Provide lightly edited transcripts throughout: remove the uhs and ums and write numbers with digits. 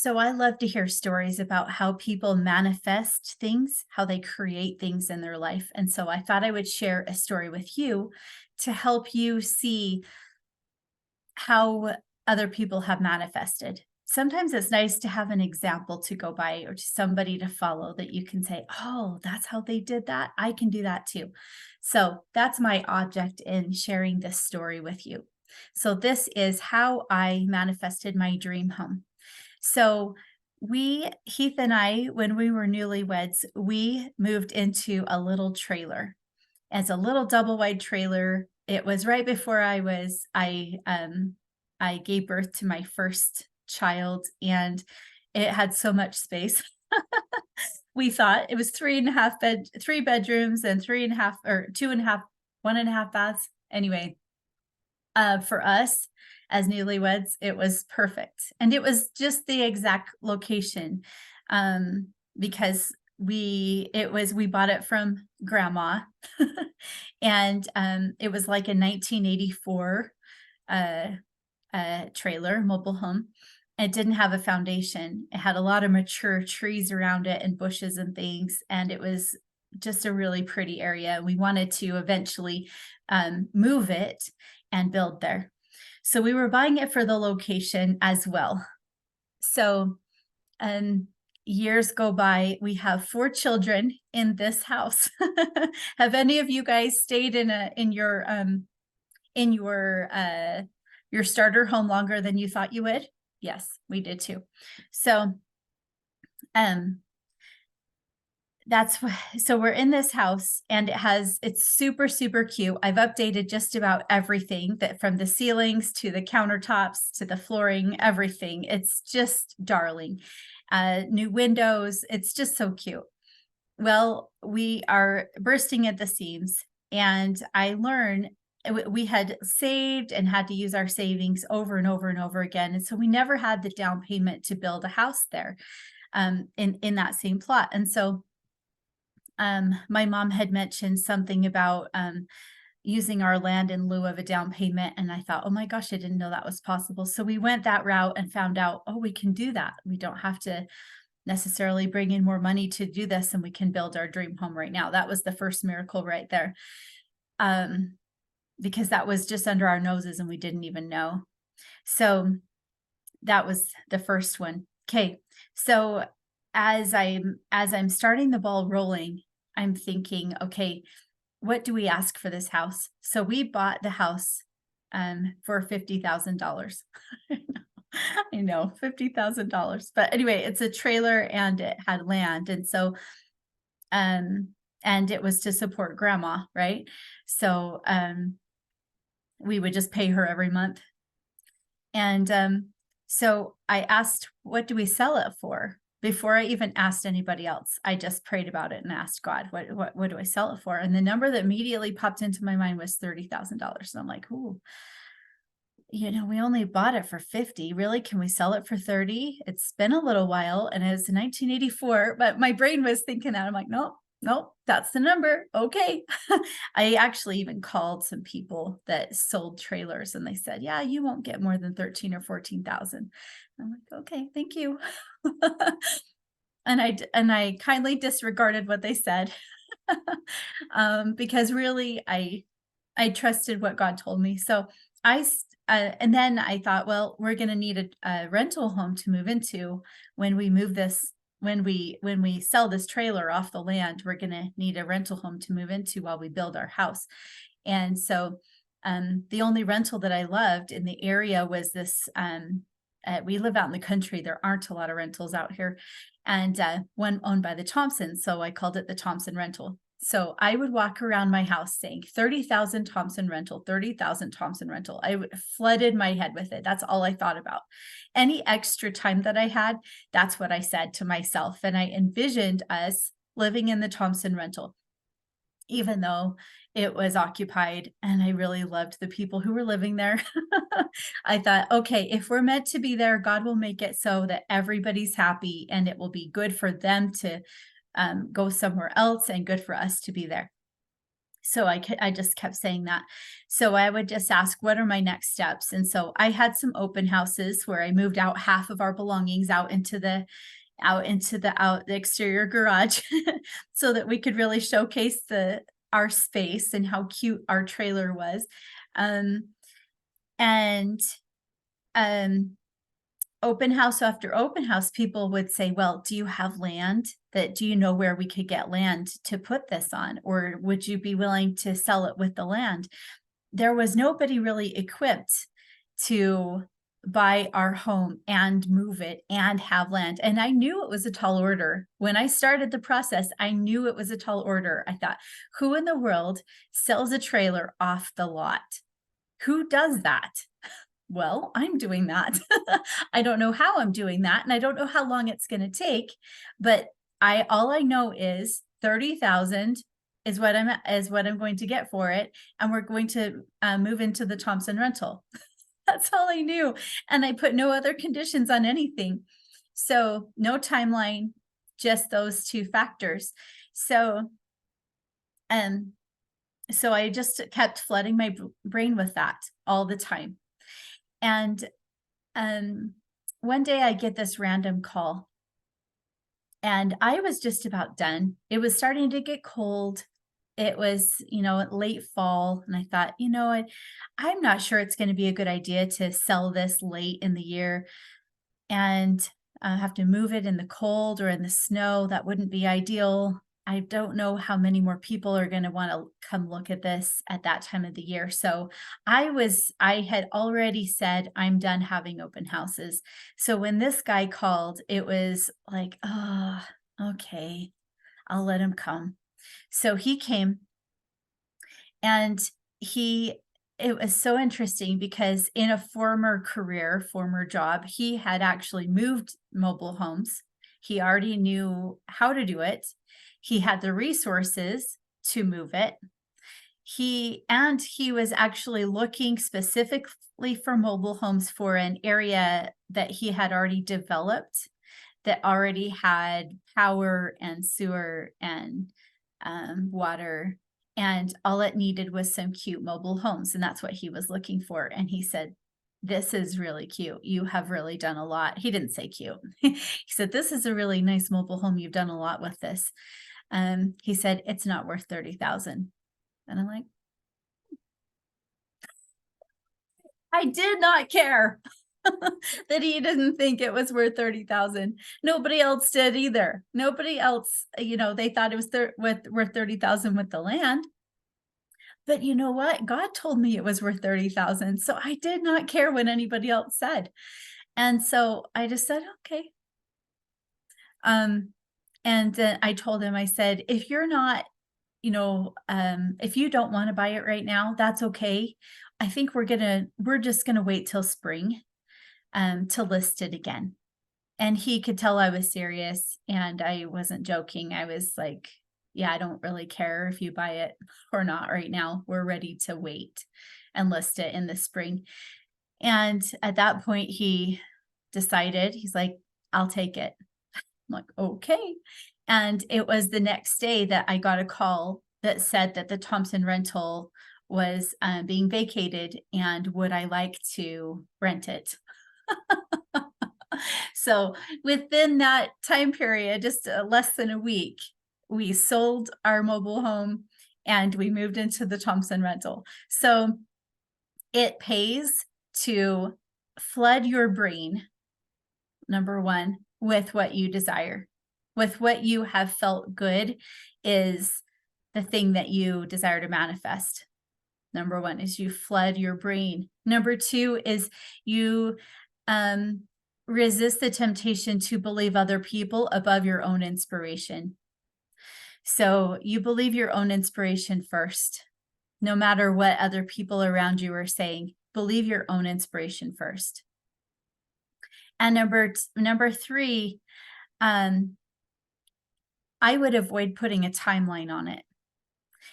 So I love to hear stories about how people manifest things, how they create things in their life. And so I thought I would share a story with you to help you see how other people have manifested. Sometimes it's nice to have an example to go by or to somebody to follow that you can say, oh, that's how they did that. I can do that too. So that's my object in sharing this story with you. So, this is how I manifested my dream home. So Heath and I, when we were newlyweds, we moved into a little trailer. It's a little double wide trailer. It was right before I gave birth to my first child, and it had so much space. We thought it was three bedrooms and three and a half or two and a half, 1.5 baths. Anyway, for us as newlyweds, it was perfect, and it was just the exact location, because we bought it from grandma, and, it was like a 1984, uh, trailer, mobile home. It didn't have a foundation. It had a lot of mature trees around it and bushes and things, and it was just a really pretty area. We wanted to eventually, move it and build there. So we were buying it for the location as well. So, um, years go by. We have 4 children in this house. Have any of you guys stayed in your starter home longer than you thought you would? Yes, we did too. So, um, so we're in this house and it's super, super cute. I've updated just about everything, that from the ceilings to the countertops to the flooring, everything. It's just darling. New windows. It's just so cute. Well, we are bursting at the seams, and I learned we had saved and had to use our savings over and over and over again. And so we never had the down payment to build a house there, in that same plot. And so, my mom had mentioned something about, using our land in lieu of a down payment. And I thought, oh my gosh, I didn't know that was possible. So we went that route and found out, oh, we can do that. We don't have to necessarily bring in more money to do this, and we can build our dream home right now. That was the first miracle right there. Because that was just under our noses and we didn't even know. So that was the first one. Okay. So as I'm starting the ball rolling, I'm thinking, okay, what do we ask for this house? So we bought the house for $50,000. I know, $50,000. But anyway, it's a trailer and it had land. And so and it was to support grandma, right? So we would just pay her every month. And so I asked, what do we sell it for? Before I even asked anybody else, I just prayed about it and asked God, what do I sell it for? And the number that immediately popped into my mind was $30,000. And I'm like, ooh, we only bought it for 50. Really? Can we sell it for 30? It's been a little while and it's 1984, but my brain was thinking that. I'm like, nope, nope, that's the number. Okay. I actually even called some people that sold trailers and they said, yeah, you won't get more than 13 or 14,000. I'm like, okay, thank you. And I kindly disregarded what they said. Because really I trusted what God told me. So and then I thought, well, we're going to need a rental home to move into when we move this. When we sell this trailer off the land, we're going to need a rental home to move into while we build our house. And so, the only rental that I loved in the area was this. We live out in the country. There aren't a lot of rentals out here, and one owned by the Thompsons. So I called it the Thompson Rental. So I would walk around my house saying 30,000 Thompson rental, 30,000 Thompson rental. I flooded my head with it. That's all I thought about. Any extra time that I had, that's what I said to myself. And I envisioned us living in the Thompson rental, even though it was occupied and I really loved the people who were living there. I thought, okay, if we're meant to be there, God will make it so that everybody's happy and it will be good for them to go somewhere else and good for us to be there. So I just kept saying that. So I would just ask, what are my next steps? And so I had some open houses where I moved out half of our belongings out the exterior garage so that we could really showcase our space and how cute our trailer was. Um, and open house after open house, people would say, well, do you have land do you know where we could get land to put this on? Or would you be willing to sell it with the land? There was nobody really equipped to buy our home and move it and have land. And I knew it was a tall order. When I started the process, I knew it was a tall order. I thought, who in the world sells a trailer off the lot? Who does that? Well, I'm doing that. I don't know how I'm doing that, and I don't know how long it's going to take, but all I know is 30,000 is what I'm going to get for it, and we're going to move into the Thompson rental. That's all I knew, and I put no other conditions on anything. So no timeline, just those two factors. So so I just kept flooding my brain with that all the time. And one day I get this random call, and I was just about done. It was starting to get cold. It was, late fall, and I thought, I'm not sure it's going to be a good idea to sell this late in the year and have to move it in the cold or in the snow. That wouldn't be ideal. I don't know how many more people are going to want to come look at this at that time of the year. So I had already said, I'm done having open houses. So when this guy called, it was like, oh, okay, I'll let him come. So he came, and it was so interesting because in a former job, he had actually moved mobile homes. He already knew how to do it. He had the resources to move it. He was actually looking specifically for mobile homes for an area that he had already developed, that already had power and sewer and water, and all it needed was some cute mobile homes, and that's what he was looking for. And he said, this is really cute. You have really done a lot. He didn't say cute. He said, this is a really nice mobile home. You've done a lot with this. He said, it's not worth 30,000. And I'm like, I did not care that he didn't think it was worth 30,000. Nobody else did either. Nobody else, they thought it was worth 30,000 with the land. But you know what? God told me it was worth 30,000. So I did not care what anybody else said. And so I just said, okay. And then I told him, I said, if you're not, if you don't want to buy it right now, that's okay. I think we're just gonna wait till spring to list it again. And he could tell I was serious and I wasn't joking. I was like, yeah, I don't really care if you buy it or not right now. We're ready to wait and list it in the spring. And at that point, he decided, he's like, I'll take it. I'm like, okay. And it was the next day that I got a call that said that the Thompson rental was being vacated, and would I like to rent it? So within that time period, just less than a week, we sold our mobile home and we moved into the Thompson rental. So it pays to flood your brain, number one, with what you desire, with what you have felt good is the thing that you desire to manifest. Number one is you flood your brain. Number two is you resist the temptation to believe other people above your own inspiration. So you believe your own inspiration first, no matter what other people around you are saying. Believe your own inspiration first. And number three, I would avoid putting a timeline on it.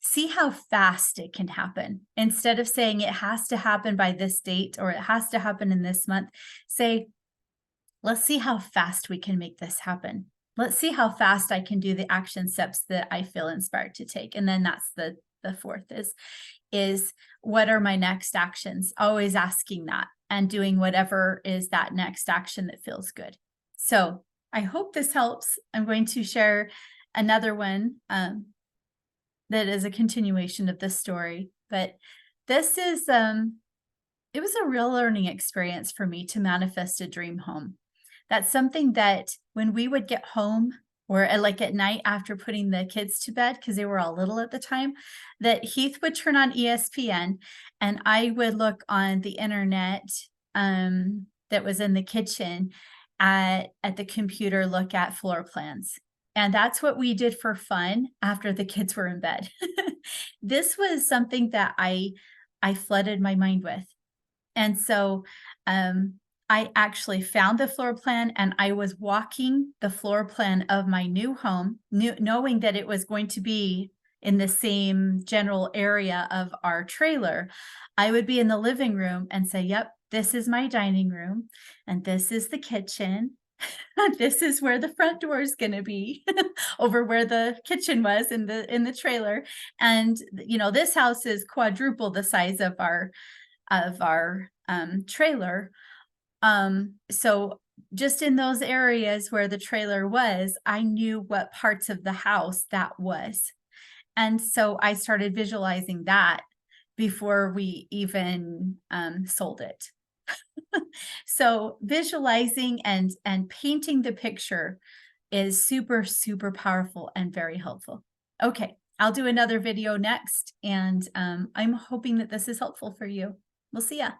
See how fast it can happen. Instead of saying it has to happen by this date or it has to happen in this month, say, let's see how fast we can make this happen. Let's see how fast I can do the action steps that I feel inspired to take. And then that's the fourth is what are my next actions? Always asking that and doing whatever is that next action that feels good. So I hope this helps. I'm going to share another one that is a continuation of this story, but this is it was a real learning experience for me to manifest a dream home. That's something that when we would get home or like at night after putting the kids to bed, because they were all little at the time, that Heath would turn on ESPN and I would look on the internet that was in the kitchen at the computer, look at floor plans. And that's what we did for fun after the kids were in bed. This was something that I flooded my mind with. And so I actually found the floor plan and I was walking the floor plan of my new home, knowing that it was going to be in the same general area of our trailer. I would be in the living room and say, yep, this is my dining room and this is the kitchen. This is where the front door is going to be over where the kitchen was in the trailer. And this house is quadruple the size of our trailer. So just in those areas where the trailer was, I knew what parts of the house that was. And so I started visualizing that before we even sold it. So visualizing and painting the picture is super, super powerful and very helpful. Okay, I'll do another video next, and I'm hoping that this is helpful for you. We'll see ya.